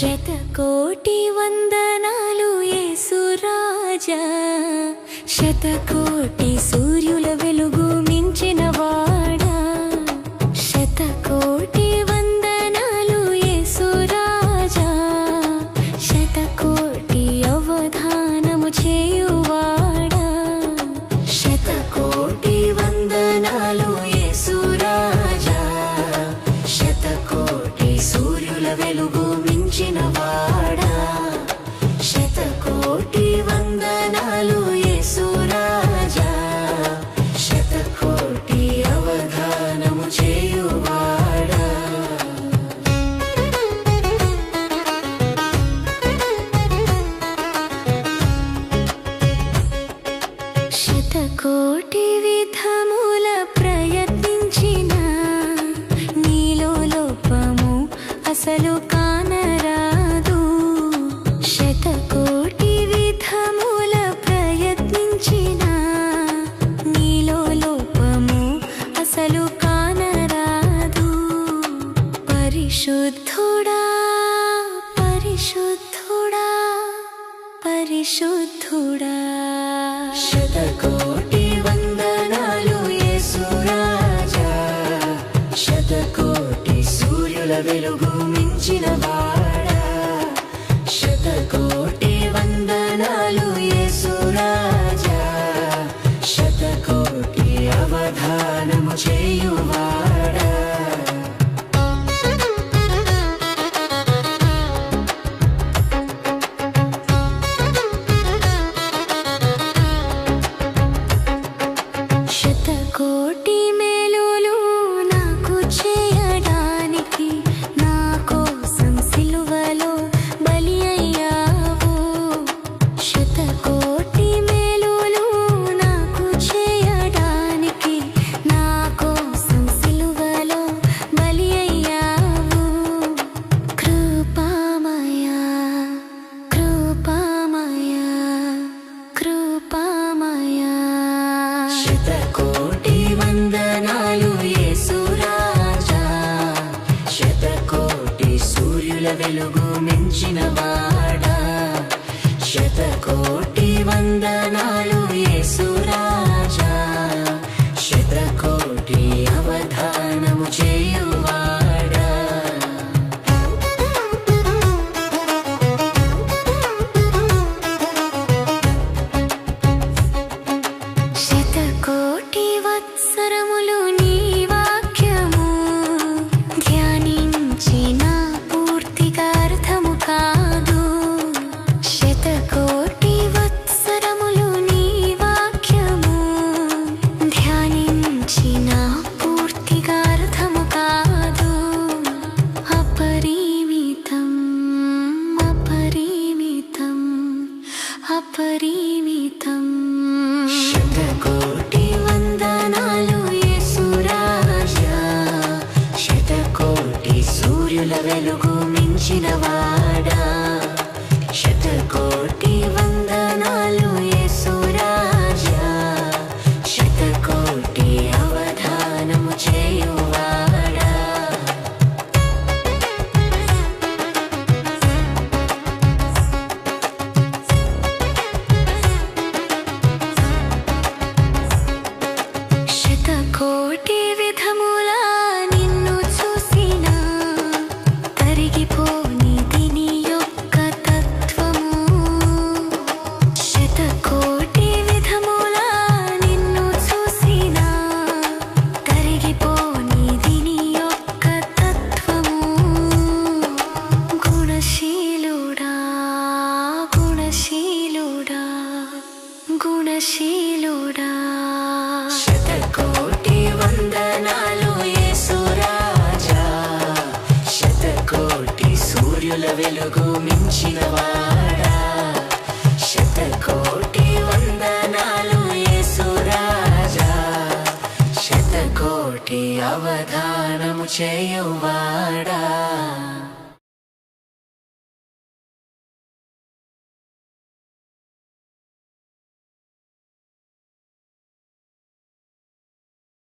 శతకోటి వందనాలు యేసురాజా, శతకోటి సూర్యుల వెలుగు మించిన వాడా. శతకోటి వందనాలు యేసురాజా, శతకోటి అవధానము చేయువాడా. శతకోటి వందనాలు యేసురాజా, శతకోటి సూర్యుల వెలుగు మించిన వాడా. శతకోటి వందనాలు యేసురాజా, శతకోటి అవధానము చేయువాడా. శతకోటి విధముల ప్రయత్నించిన నీలో లోపము అసలు కానరాదు. శతకోటి విధముల ప్రయత్నించిన నీలో లోపము అసలు కానరాదు. పరిశుద్ధుడా పరిశుద్ధుడా పరిశుద్ధుడా. శతకోటి వందనాలు యేసురాజా, శతకోటి సూర్యుల వెలుగు మించిన వాడా. శతకోటి వందనాలు యేసురాజా, శతకోటి అవధానము చేయువాడా. శతకోటి మేలులు నాకు చేయడానికి నా కోసం సిలువలో బలి అయ్యావు. శతకోటి మేలులు నాకు చేయడానికి నా కోసం సిలువలో బలి అయ్యావు. కృపామయా కృపామయా కృపామయా. శతకోటి వందనాలు యేసురాజా, శతకోటి సూర్యుల వెలుగు మించిన వాడా. శతకోటి వందనాలు యేసురాజా, శతకోటి అవధానము చేయువాడా. శతకోటి వత్సరములు నీ వాక్యము ధ్యానించిన పూర్తిగా అర్థము కాదు. శతకోటి వత్సరములు నీ వాక్యము ధ్యానించిన పూర్తిగా అర్థము కాదు. అపరిమితం అపరిమితం అపరిమితం. శతకోటి వందనాలు యేసురాజా, శతకోటి సూర్యుల వెలుగు మించిన వాడా. శతకోటి వందనాలు యేసురాజా, శతకోటి అవధానము చేయువాడా. శతకోటి విధములా నిన్ను చూసినా తరిగిపోనిది నీ యొక్క తత్వము. శతకోటి విధములా నిన్ను చూసినా తరిగిపోనిది నీ యొక్క తత్వము. గుణశీలుడా గుణశీలుడా గుణశీలుడా. శతకోటి వందనాలు యేసురాజా, శతకోటి సూర్యుల వెలుగు మించిన వాడా. శతకోటి వందనాలు యేసురాజా, శతకోటి అవధానము చేయువాడా.